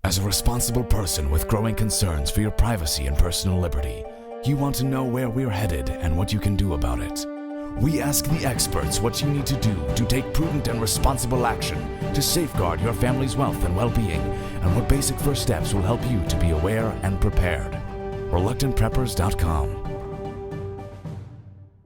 As a responsible person with growing concerns for your privacy and personal liberty, you want to know where we're headed and what you can do about it. We ask the experts what you need to do to take prudent and responsible action to safeguard your family's wealth and well-being, and what basic first steps will help you to be aware and prepared. ReluctantPreppers.com.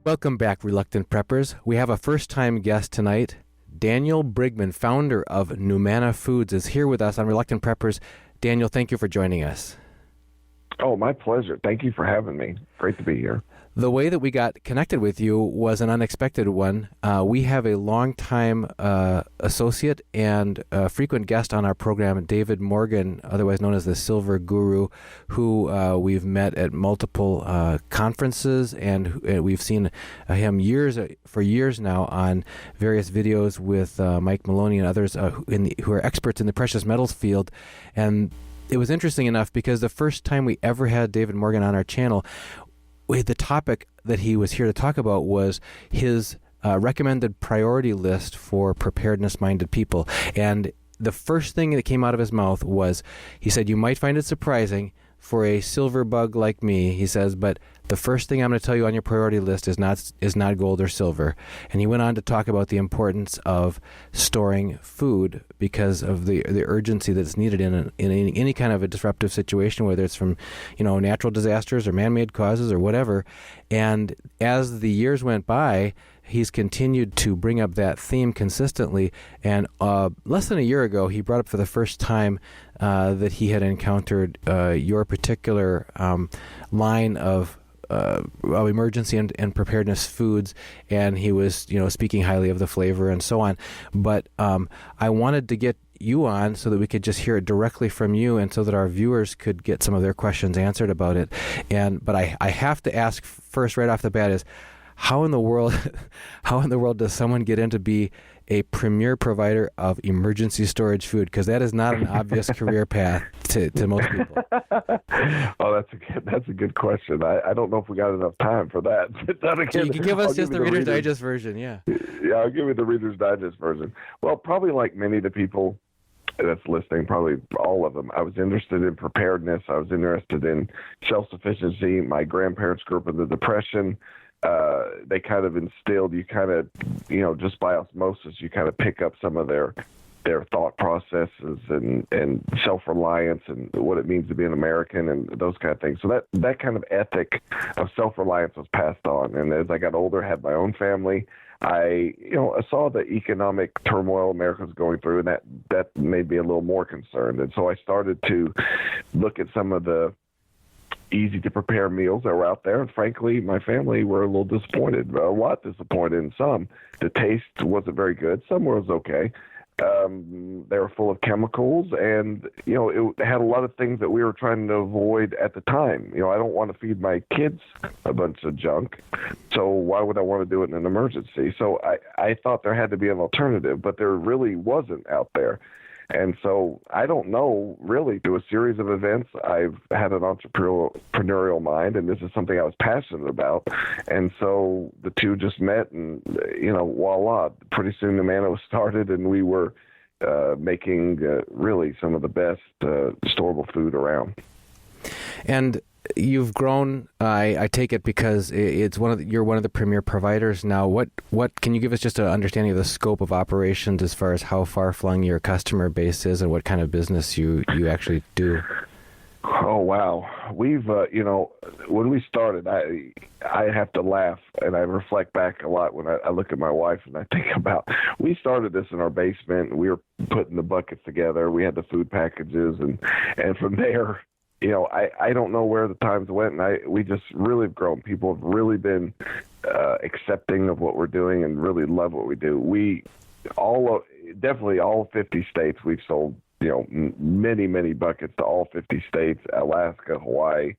Welcome back, Reluctant Preppers. We have a first-time guest tonight. Daniel Brigman, founder of Numanna Foods, is here with us on Reluctant Preppers. Daniel, thank you for joining us. Oh, my pleasure. Thank you for having me. Great to be here. The way that we got connected with you was an unexpected one. We have a longtime associate and frequent guest on our program, David Morgan, otherwise known as the Silver Guru, who we've met at multiple conferences, and we've seen him for years now on various videos with Mike Maloney and others who are experts in the precious metals field. And it was interesting enough because the first time we ever had David Morgan on our channel, the topic that he was here to talk about was his recommended priority list for preparedness-minded people. And the first thing that came out of his mouth was, he said, "You might find it surprising for a silver bug like me," he says, "but the first thing I'm going to tell you on your priority list is not gold or silver." And he went on to talk about the importance of storing food because of the urgency that's needed in any kind of a disruptive situation, whether it's from natural disasters or man-made causes or whatever. And as the years went by, he's continued to bring up that theme consistently. And less than a year ago, he brought up for the first time that he had encountered your particular line of emergency and preparedness foods, and he was speaking highly of the flavor and so on. But I wanted to get you on so that we could just hear it directly from you, and so that our viewers could get some of their questions answered about it. But I have to ask first, right off the bat, is how in the world does someone get in to be a premier provider of emergency storage food? Because that is not an obvious career path to most people. Oh, that's a good question. I don't know if we got enough time for that. So you can give us just the Reader's Digest version, yeah. Yeah, I'll give you the Reader's Digest version. Well, probably like many of the people that's listening, probably all of them, I was interested in preparedness. I was interested in self-sufficiency. My grandparents grew up in the Depression. They kind of instilled you just by osmosis, you kind of pick up some of their thought processes and self-reliance and what it means to be an American and those kind of things. So that kind of ethic of self-reliance was passed on. And as I got older, had my own family, I saw the economic turmoil America was going through, and that made me a little more concerned. And so I started to look at some of the easy to prepare meals that were out there. And frankly, my family were a little disappointed, a lot disappointed in some. The taste wasn't very good. Some was okay. They were full of chemicals, and, it had a lot of things that we were trying to avoid at the time. I don't want to feed my kids a bunch of junk, so why would I want to do it in an emergency? So I thought there had to be an alternative, but there really wasn't out there. And so I don't know, really, through a series of events, I've had an entrepreneurial mind, and this is something I was passionate about. And so the two just met, and, voila, pretty soon Numanna was started, and we were making really some of the best storable food around. And you've grown, I take it, because you're one of the premier providers now. What can you give us just an understanding of the scope of operations as far as how far-flung your customer base is and what kind of business you actually do? Oh, wow. We've, when we started, I have to laugh, and I reflect back a lot when I look at my wife and I think about, we started this in our basement, and we were putting the buckets together. We had the food packages, and from there, I don't know where the times went, and we just really have grown. People have really been accepting of what we're doing and really love what we do. Definitely all 50 states, we've sold, many, many buckets to all 50 states, Alaska, Hawaii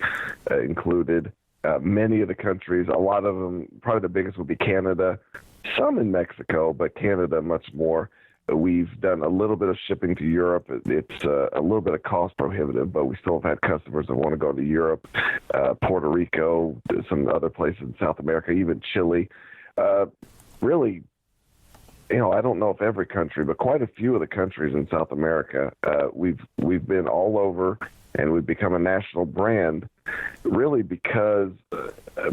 included. Many of the countries, a lot of them, probably the biggest would be Canada, some in Mexico, but Canada much more. We've done a little bit of shipping to Europe. It's a little bit of cost prohibitive, but we still have had customers that want to go to Europe, Puerto Rico, some other places in South America, even Chile. Really, I don't know if every country, but quite a few of the countries in South America, we've been all over, and we've become a national brand, really because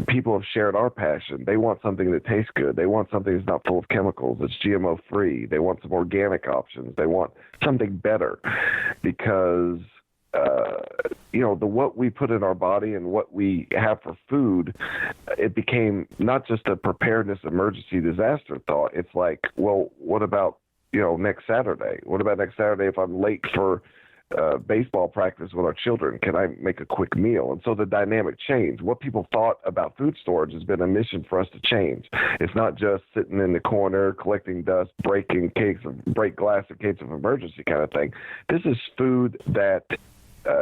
people have shared our passion. They want something that tastes good. They want something that's not full of chemicals, that's GMO free. They want some organic options. They want something better, because what we put in our body and what we have for food, it became not just a preparedness emergency disaster thought. It's like, well, what about next Saturday? What about next Saturday if I'm late for baseball practice with our children? Can I make a quick meal? And so the dynamic changed. What people thought about food storage has been a mission for us to change. It's not just sitting in the corner collecting dust, break glass in case of emergency kind of thing. This is food that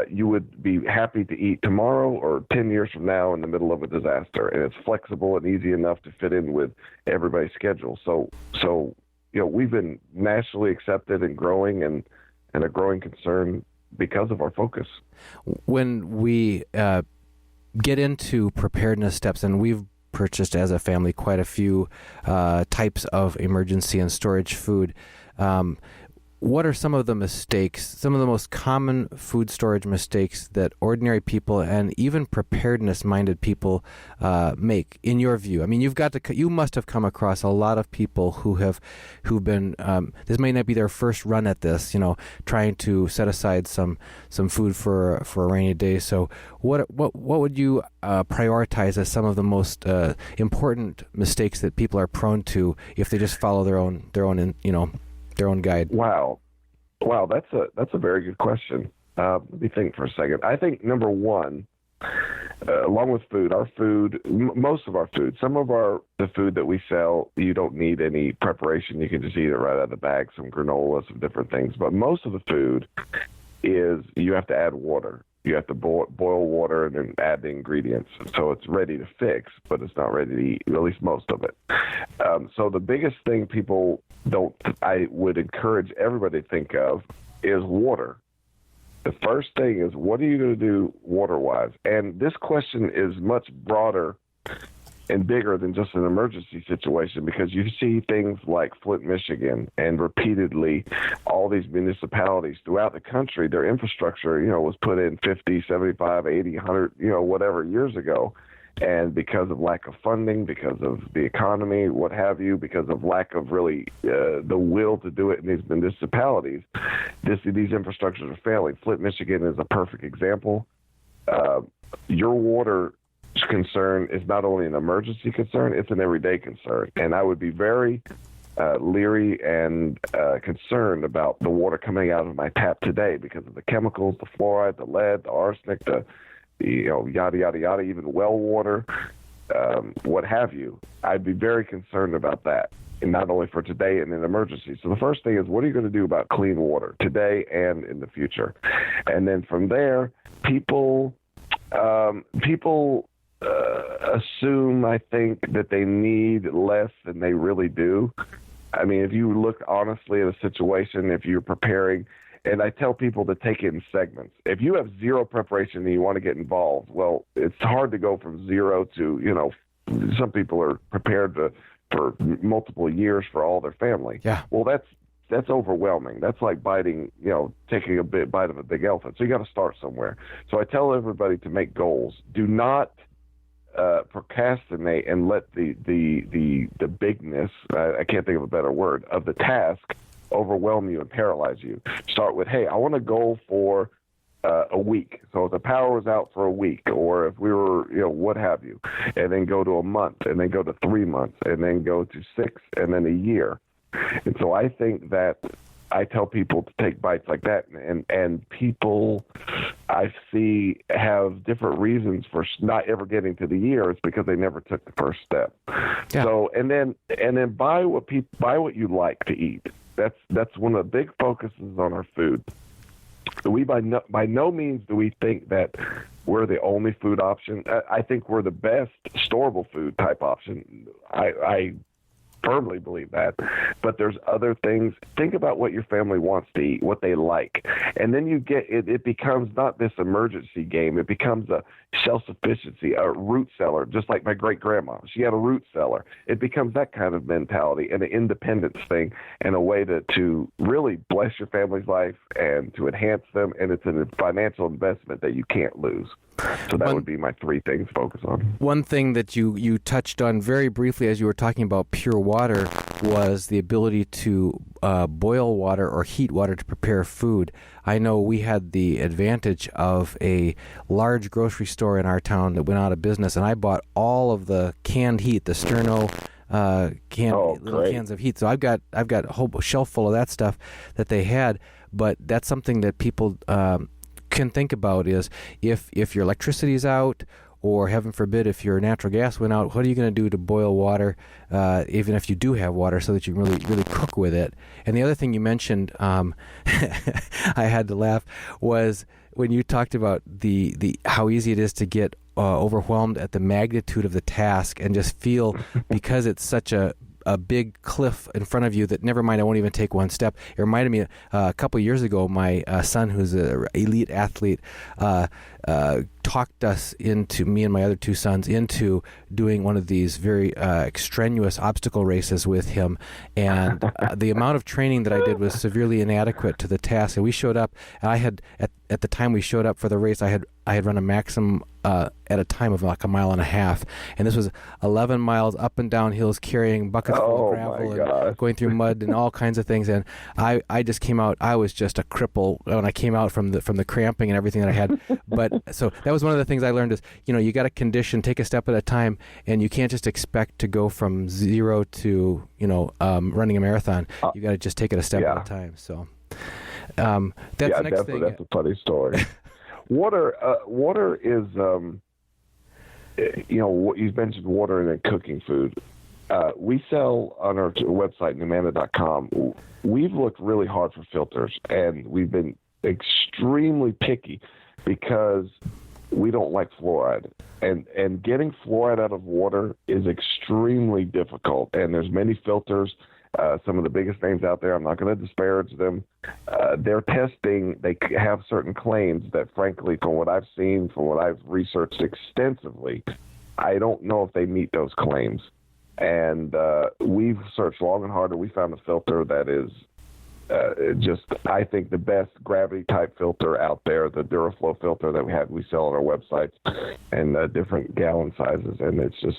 you would be happy to eat tomorrow or 10 years from now in the middle of a disaster, and it's flexible and easy enough to fit in with everybody's schedule. So we've been nationally accepted and growing, and a growing concern because of our focus. When we get into preparedness steps, and we've purchased as a family quite a few types of emergency and storage food, what are some of the mistakes, some of the most common food storage mistakes that ordinary people and even preparedness-minded people make, in your view? I mean, you must have come across a lot of people who've been, this may not be their first run at this, trying to set aside some food for a rainy day. So what would you prioritize as some of the most important mistakes that people are prone to if they just follow their own guide? Wow, that's a very good question. Let me think for a second. I think number one, along with food, most of our food, the food that we sell, you don't need any preparation. You can just eat it right out of the bag, some granola, some different things. But most of the food is you have to add water. You have to boil water and then add the ingredients. So it's ready to fix, but it's not ready to eat, at least most of it. So the biggest thing I would encourage everybody to think of is water. The first thing is, what are you going to do water-wise? And this question is much broader and bigger than just an emergency situation, because you see things like Flint, Michigan, and repeatedly all these municipalities throughout the country, their infrastructure, was put in 50, 75, 80, 100, whatever years ago. And because of lack of funding, because of the economy, what have you, because of lack of really the will to do it in these municipalities, these infrastructures are failing. Flint, Michigan is a perfect example. Your water concern is not only an emergency concern, it's an everyday concern. And I would be very leery and concerned about the water coming out of my tap today because of the chemicals, the fluoride, the lead, the arsenic, the yada, yada, yada, even well water, what have you. I'd be very concerned about that, and not only for today and in emergency. So the first thing is, what are you going to do about clean water today and in the future? And then from there, people assume, I think, that they need less than they really do. I mean, if you look honestly at a situation, if you're preparing, and I tell people to take it in segments. If you have zero preparation and you want to get involved, well, it's hard to go from zero to, some people are prepared for multiple years for all their family. Yeah. Well, that's overwhelming. That's like taking a bite of a big elephant. So you got to start somewhere. So I tell everybody to make goals. Do not procrastinate and let the bigness, I can't think of a better word, of the task overwhelm you and paralyze you. Start with, hey, I want a goal for a week. So if the power was out for a week, or if we were, what have you, and then go to a month, and then go to 3 months, and then go to 6, and then a year. And so I think that I tell people to take bites like that, and people I see have different reasons for not ever getting to the year. It's because they never took the first step. Yeah. So and then buy what you like to eat. That's one of the big focuses on our food. We by no means do we think that we're the only food option. I think we're the best storable food type option. I firmly believe that. But there's other things. Think about what your family wants to eat, what they like. And then you get it becomes not this emergency game. It becomes a self-sufficiency, a root cellar, just like my great-grandma. She had a root cellar. It becomes that kind of mentality and an independence thing and a way to really bless your family's life and to enhance them. And it's a financial investment that you can't lose. So that would be my three things to focus on. One thing that you touched on very briefly as you were talking about pure water was the ability to boil water or heat water to prepare food. I know we had the advantage of a large grocery store in our town that went out of business, and I bought all of the canned heat, the Sterno little cans of heat. So I've got a whole shelf full of that stuff that they had, but that's something that people can think about is if your electricity is out, or heaven forbid if your natural gas went out, what are you going to do to boil water, even if you do have water, so that you can really cook with it? And the other thing you mentioned, I had to laugh, was when you talked about the how easy it is to get overwhelmed at the magnitude of the task and just feel because it's such a big cliff in front of you that never mind, I won't even take one step. It reminded me a couple of years ago, my son, who's an elite athlete, talked us into, me and my other two sons, into doing one of these very extraneous obstacle races with him. And the amount of training that I did was severely inadequate to the task. And we showed up, and I had, at the time we showed up for the race, I had run a maximum at a time of like 1.5 miles. And this was 11 miles up and down hills, carrying buckets full of gravel and going through mud and all kinds of things. And I just came out, I was just a cripple when I came out from the cramping and everything that I had. But so that was one of the things I learned is, you got to condition, take a step at a time, and you can't just expect to go from zero to, running a marathon. You got to just take it a step at a time. So that's the next thing. That's a funny story. Water is, you mentioned water and then cooking food. We sell on our website, Numanna.com. We've looked really hard for filters, and we've been extremely picky because we don't like fluoride. And getting fluoride out of water is extremely difficult, and there's many filters. Some of the biggest names out there, I'm not going to disparage them. Their testing, they have certain claims that, frankly, from what I've seen, from what I've researched extensively, I don't know if they meet those claims. And we've searched long and hard, and we found a filter that is I think, the best gravity-type filter out there, the DuraFlow filter that we sell on our websites, and different gallon sizes. And it's just,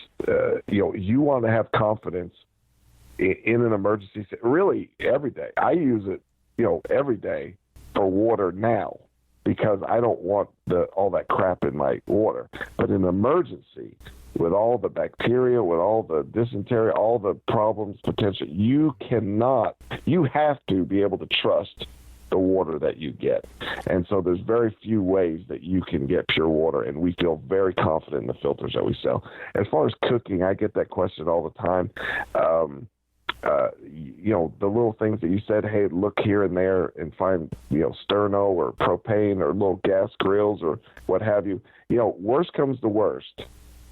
you want to have confidence in an emergency, really every day. I use it, every day for water now because I don't want all that crap in my water. But in an emergency, with all the bacteria, with all the dysentery, all the problems potential, you have to be able to trust the water that you get. And so there's very few ways that you can get pure water, and we feel very confident in the filters that we sell. As far as cooking, I get that question all the time. The little things that you said, hey, look here and there and find, sterno or propane or little gas grills or what have you. Worst comes to worst.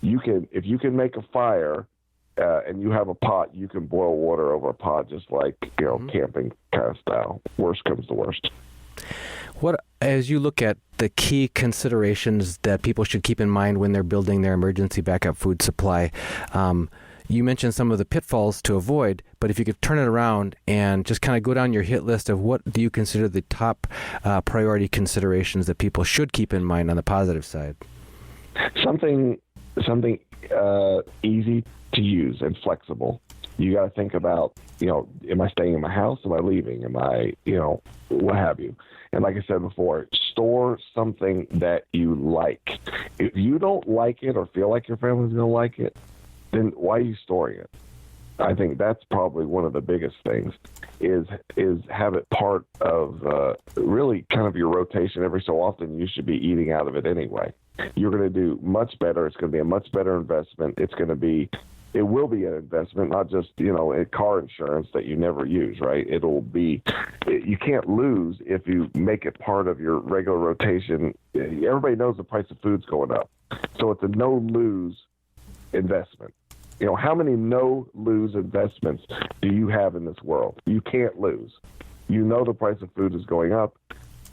If you can make a fire and you have a pot, you can boil water over a pot, just like, camping kind of style. Worst comes to worst. What, as you look at the key considerations that people should keep in mind when they're building their emergency backup food supply, you mentioned some of the pitfalls to avoid, but if you could turn it around and just kind of go down your hit list of what do you consider the top priority considerations that people should keep in mind on the positive side? Something easy to use and flexible. You got to think about, am I staying in my house? Am I leaving? Am I, what have you? And like I said before, store something that you like. If you don't like it or feel like your family's going to like it, then why are you storing it? I think that's probably one of the biggest things is have it part of really kind of your rotation. Every so often you should be eating out of it anyway. You're going to do much better. It's going to be a much better investment. It will be an investment, not just, a car insurance that you never use, right? You can't lose if you make it part of your regular rotation. Everybody knows the price of food's going up. So it's a no-lose investment. how many no-lose investments do you have in this world? You can't lose. You know the price of food is going up.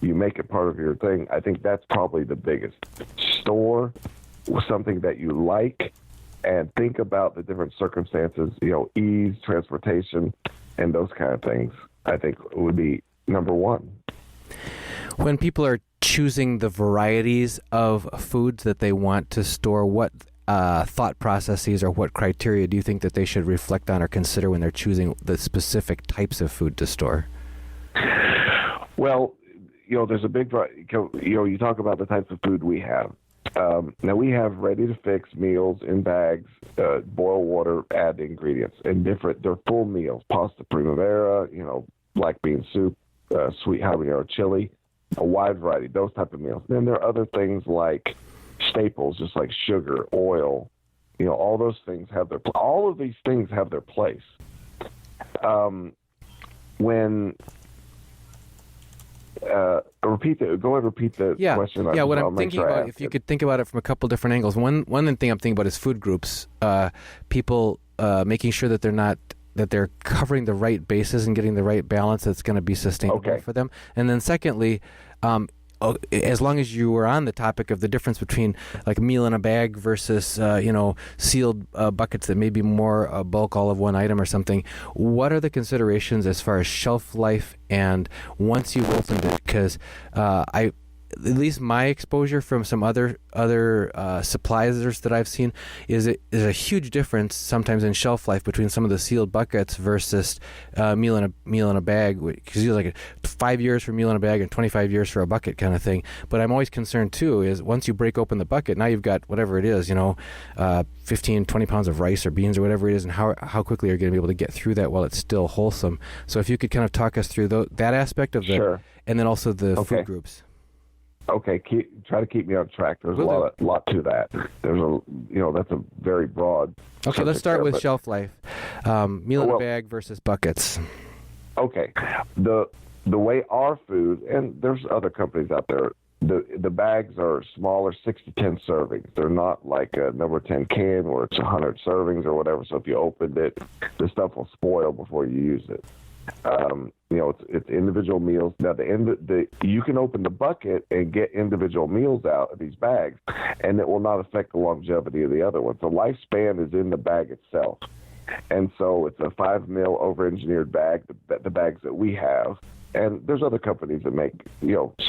You make it part of your thing. I think that's probably the biggest. Store something that you like and think about the different circumstances, ease, transportation, and those kind of things, I think would be number one. When people are choosing the varieties of foods that they want to store, what thought processes or what criteria do you think that they should reflect on or consider when they're choosing the specific types of food to store? Well, there's a big, you talk about the types of food we have. Now we have ready-to-fix meals in bags, boil water, add the ingredients, and they're full meals, pasta primavera, black bean soup, sweet habanero chili, a wide variety, those type of meals. Then there are other things like staples, just like sugar, oil, all those things all of these things have their place. Repeat the question. Yeah, what I'm thinking about, if you could think about it from a couple different angles. One thing I'm thinking about is food groups. People making sure that they're covering the right bases and getting the right balance that's going to be sustainable for them. And then secondly, as long as you were on the topic of the difference between like a meal in a bag versus sealed buckets that may be more bulk, all of one item or something, what are the considerations as far as shelf life and once you've opened it? Because at least my exposure from some other suppliers that I've seen is a huge difference sometimes in shelf life between some of the sealed buckets versus meal in a bag, because you like 5 years for meal in a bag and 25 years for a bucket kind of thing. But I'm always concerned too is once you break open the bucket, now you've got whatever it is, 15, 20 pounds of rice or beans or whatever it is, and how quickly are you going to be able to get through that while it's still wholesome? So if you could kind of talk us through that aspect of Sure. And then also the food groups. Okay, try to keep me on track. There's a lot to that. There's that's a very broad. Okay, let's start with shelf life. Meal in a bag versus buckets. Okay, the way our food, and there's other companies out there. The bags are smaller, 6 to 10 servings. They're not like a number 10 can where it's 100 servings or whatever. So if you opened it, the stuff will spoil before you use it. It's individual meals. Now, you can open the bucket and get individual meals out of these bags, and it will not affect the longevity of the other ones. The lifespan is in the bag itself. And so it's a 5 mil over-engineered bag, the bags that we have. And there's other companies that make,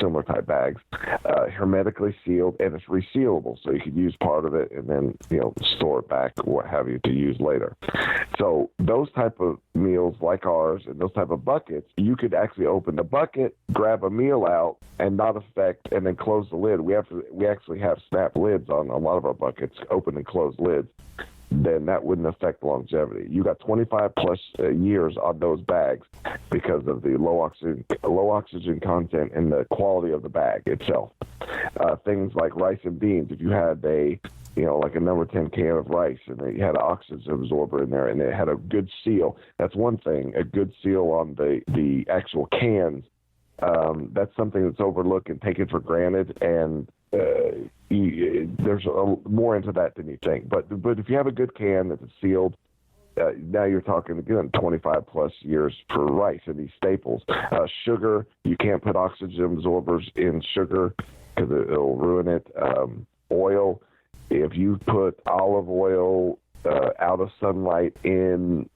similar type bags, hermetically sealed, and it's resealable. So you could use part of it and then, store it back or what have you to use later. So those type of meals like ours and those type of buckets, you could actually open the bucket, grab a meal out and not affect, and then close the lid. We actually have snap lids on a lot of our buckets, open and close lids. Then that wouldn't affect longevity. You got 25 plus years on those bags because of the low oxygen content and the quality of the bag itself. Things like rice and beans, if you had like a number 10 can of rice and you had an oxygen absorber in there and it had a good seal, that's one thing. A good seal on the actual cans, that's something that's overlooked and taken for granted, and there's more into that than you think. But if you have a good can that's sealed, now you're talking again 25 plus years for rice and these staples. Sugar, you can't put oxygen absorbers in sugar because it'll ruin it. Oil, if you put olive oil out of sunlight in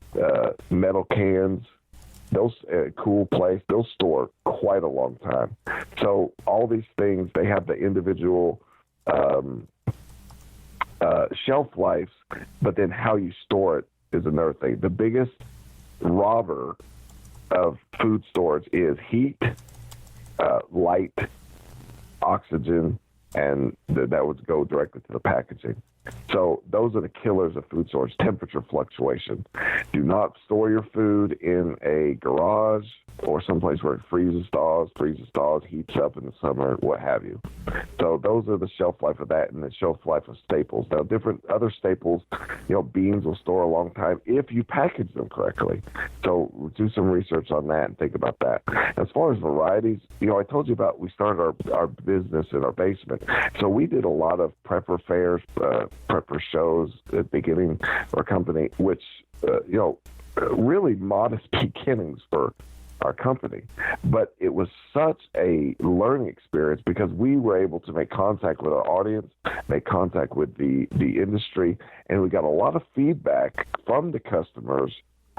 metal cans, those cool place, they'll store quite a long time. So all these things, they have the individual shelf lives, but then how you store it is another thing. The biggest robber of food storage is heat, light, oxygen, and that would go directly to the packaging. So those are the killers of food storage. Temperature fluctuation. Do not store your food in a garage or someplace where it freezes, thaws, heats up in the summer, what have you. So those are the shelf life of that and the shelf life of staples. Now, different other staples, beans will store a long time if you package them correctly. So do some research on that and think about that. As far as varieties, I told you about we started our business in our basement. So we did a lot of prepper fairs, prepper shows at the beginning of our company, which, really modest beginnings for our company, but it was such a learning experience because we were able to make contact with our audience, make contact with the industry, and we got a lot of feedback from the customers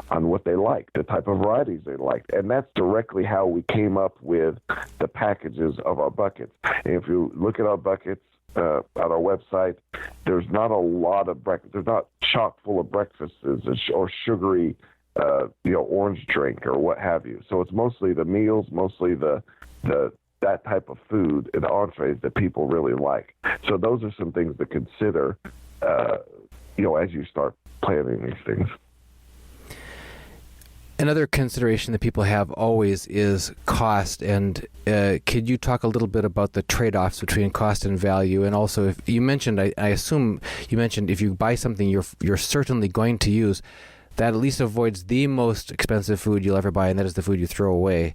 on what they liked, the type of varieties they liked, and that's directly how we came up with the packages of our buckets. And if you look at our buckets at our website, there's not a lot of breakfast. There's not chock full of breakfasts or sugary orange drink or what have you. So it's mostly the meals, mostly the that type of food and entrees that people really like. So those are some things to consider, as you start planning these things. Another consideration that people have always is cost. And could you talk a little bit about the trade-offs between cost and value? And also, if you mentioned, I assume you mentioned if you buy something you're certainly going to use, that at least avoids the most expensive food you'll ever buy, and that is the food you throw away.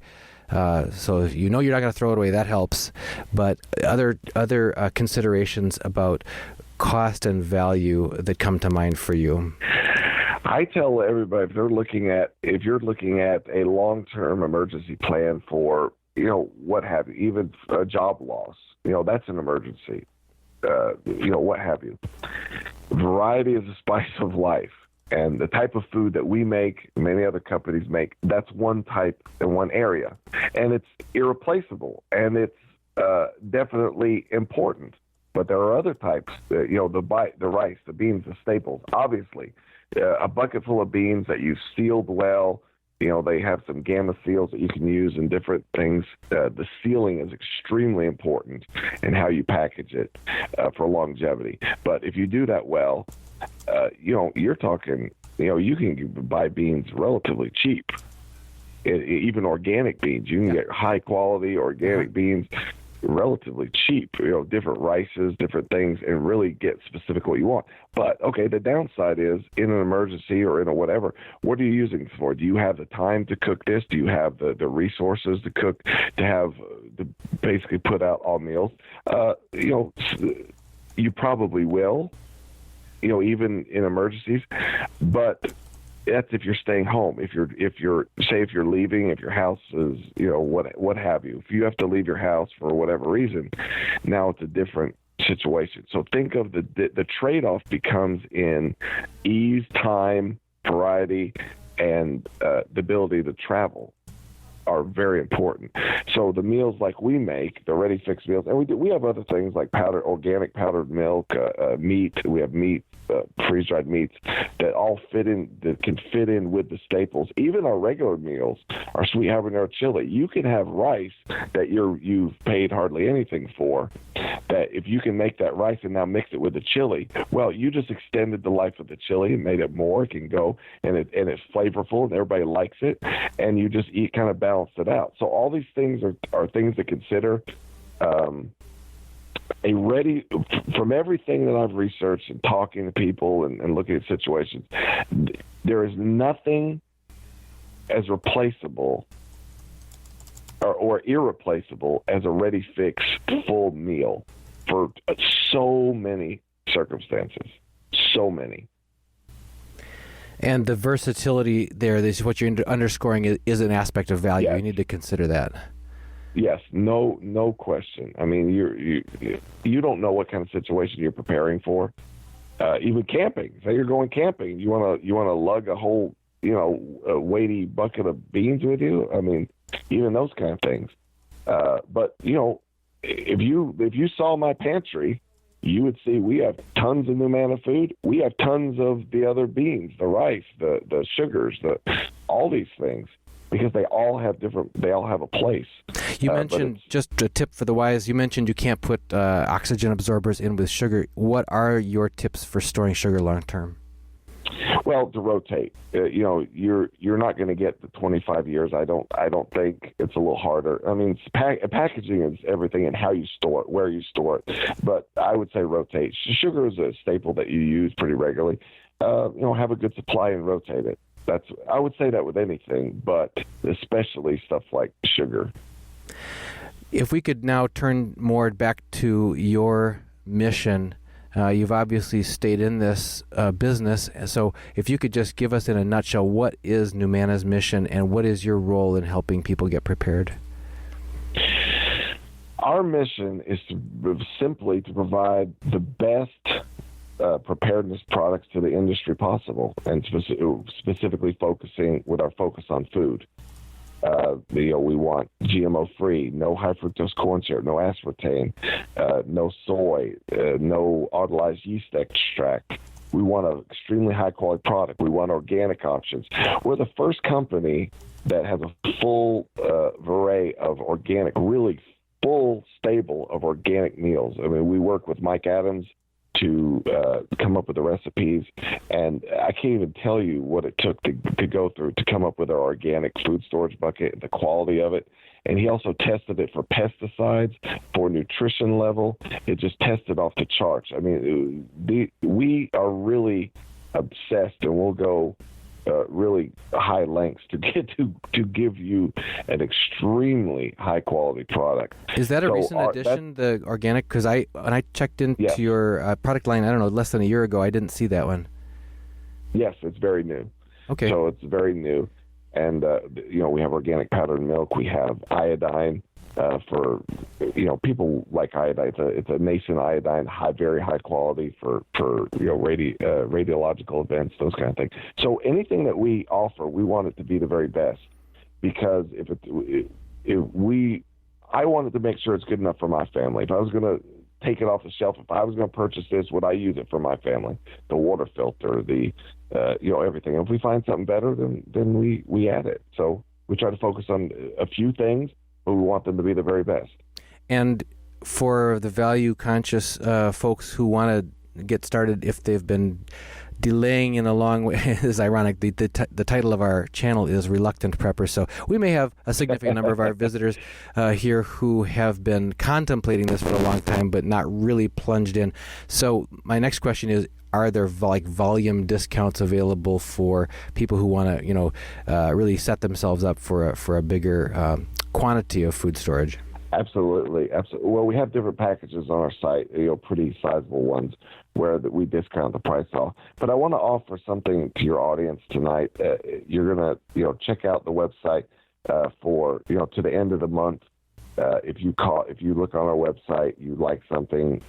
So if you're not going to throw it away, that helps. But other considerations about cost and value that come to mind for you? I tell everybody if you're looking at a long-term emergency plan for what have you, even a job loss, that's an emergency. What have you. Variety is the spice of life. And the type of food that we make, many other companies make, that's one type in one area. And it's irreplaceable, and it's definitely important. But there are other types, the rice, the beans, the staples. Obviously, a bucket full of beans that you've sealed well, they have some gamma seals that you can use in different things. The sealing is extremely important in how you package it for longevity. But if you do that well, you're talking, you can buy beans relatively cheap. Even organic beans, you can get high quality organic beans relatively cheap, different rices, different things, and really get specific what you want. But, okay, the downside is in an emergency or in a whatever, what are you using it for? Do you have the time to cook this? Do you have the resources to cook, to basically put out all meals? You probably will, even in emergencies, but that's if you're staying home. If you're leaving, if your house is, what have you. If you have to leave your house for whatever reason, now it's a different situation. So think of the trade-off becomes in ease, time, variety, and the ability to travel are very important. So the meals like we make, the ready fixed meals, and we have other things like organic powdered milk, meat. We have meat, freeze dried meats that all can fit in with the staples. Even our regular meals, our sweet habanero chili, you can have rice that you've paid hardly anything for. That if you can make that rice and now mix it with the chili, well, you just extended the life of the chili and made it more. It can go and it's flavorful and everybody likes it, and you just kind of balance it out. So all these things are things to consider. From everything that I've researched and talking to people and looking at situations, there is nothing as replaceable or irreplaceable as a ready-fix full meal for so many circumstances. So many. And the versatility there, this is what you're underscoring, is an aspect of value. Yes. You need to consider that. Yes, no question. I mean, you don't know what kind of situation you're preparing for. Even camping. Say you're going camping, you want to lug a whole a weighty bucket of beans with you. I mean, even those kind of things. But if you saw my pantry, you would see we have tons of Numanna food. We have tons of the other beans, the rice, the sugars, all these things. Because they all have a place. You mentioned, just a tip for the wise, you mentioned you can't put oxygen absorbers in with sugar. What are your tips for storing sugar long term? Well, to rotate, you're not going to get the 25 years. I don't think. It's a little harder. I mean, packaging is everything, and how you store it, where you store it. But I would say rotate. Sugar is a staple that you use pretty regularly. Have a good supply and rotate it. I would say that with anything, but especially stuff like sugar. If we could now turn more back to your mission. You've obviously stayed in this business, so if you could just give us in a nutshell, what is Numanna's mission and what is your role in helping people get prepared? Our mission is simply to provide the best preparedness products to the industry possible, and specifically focusing with our focus on food. We want GMO-free, no high-fructose corn syrup, no aspartame, no soy, no autolyzed yeast extract. We want an extremely high-quality product. We want organic options. We're the first company that has a full array of organic, really full stable of organic meals. I mean, we work with Mike Adams to come up with the recipes, and I can't even tell you what it took to go through to come up with our organic food storage bucket, the quality of it. And he also tested it for pesticides, for nutrition level. It just tested off the charts. I mean, we are really obsessed, and we'll go really high lengths to get to give you an extremely high quality product. Is that a recent addition, the organic? Because when I checked into your product line, I don't know, less than a year ago, I didn't see that one. Yes, it's very new. Okay. So it's very new, and we have organic powdered milk. We have iodine. For people like iodine, it's a nascent iodine, very high quality for radiological events, those kind of things. So anything that we offer, we want it to be the very best, because I wanted to make sure it's good enough for my family. If I was going to take it off the shelf, if I was going to purchase this, would I use it for my family? The water filter, the everything. If we find something better, then we add it. So we try to focus on a few things, but we want them to be the very best. And for the value-conscious folks who want to get started, if they've been delaying in a long way, it's ironic. The title of our channel is Reluctant Preppers, so we may have a significant number of our visitors here who have been contemplating this for a long time, but not really plunged in. So my next question is, are there volume discounts available for people who want to, really set themselves up for a bigger quantity of food storage? Absolutely. Well, we have different packages on our site, pretty sizable ones where we discount the price off. But I want to offer something to your audience tonight. You're going to, check out the website for, to the end of the month. If you look on our website, you like something,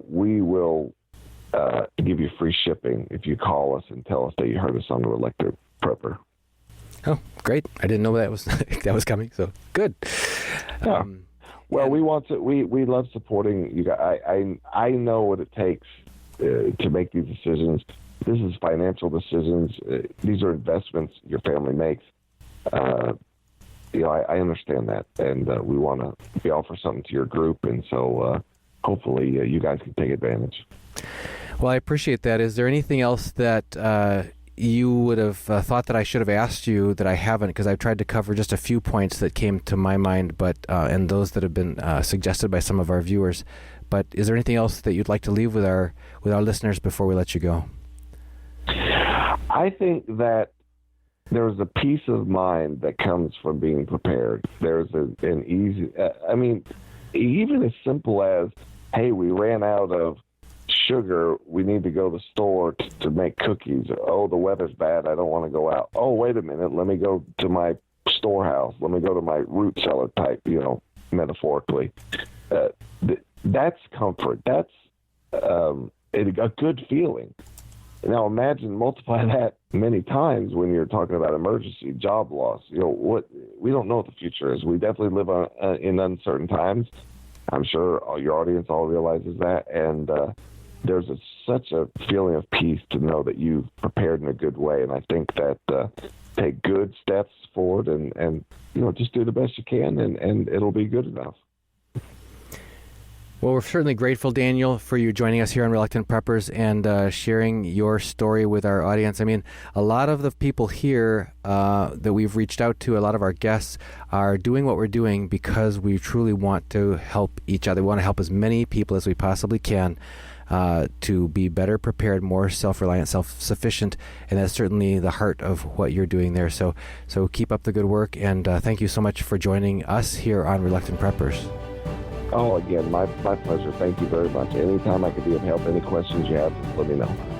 we will give you free shipping if you call us and tell us that you heard us on the Reluctant Prepper. Oh, great! I didn't know that was coming. So good. Yeah. We want to. We love supporting you guys. I know what it takes to make these decisions. This is financial decisions. These are investments your family makes. I understand that, and we want to offer something to your group, and so hopefully you guys can take advantage. Well, I appreciate that. Is there anything else that you would have thought that I should have asked you that I haven't, because I've tried to cover just a few points that came to my mind, but and those that have been suggested by some of our viewers. But is there anything else that you'd like to leave with our listeners before we let you go? I think that there's a peace of mind that comes from being prepared. There's an easy, even as simple as, hey, we ran out of sugar, we need to go to the store to make cookies. Oh, the weather's bad, I don't want to go out. Oh, wait a minute, let me go to my storehouse. Let me go to my root cellar type, metaphorically. That's comfort. That's a good feeling. Now imagine, multiply that many times when you're talking about emergency, job loss. We don't know what the future is. We definitely live in uncertain times. I'm sure your audience all realizes that, and there's such a feeling of peace to know that you've prepared in a good way. And I think that take good steps forward and just do the best you can, and it'll be good enough. Well, we're certainly grateful, Daniel, for you joining us here on Reluctant Preppers and sharing your story with our audience. I mean, a lot of the people here that we've reached out to, a lot of our guests, are doing what we're doing because we truly want to help each other. We want to help as many people as we possibly can to be better prepared, more self-reliant, self-sufficient, and that's certainly the heart of what you're doing there. So keep up the good work, and thank you so much for joining us here on Reluctant Preppers. Oh, again, my pleasure. Thank you very much. Anytime I could be of help, any questions you have, let me know.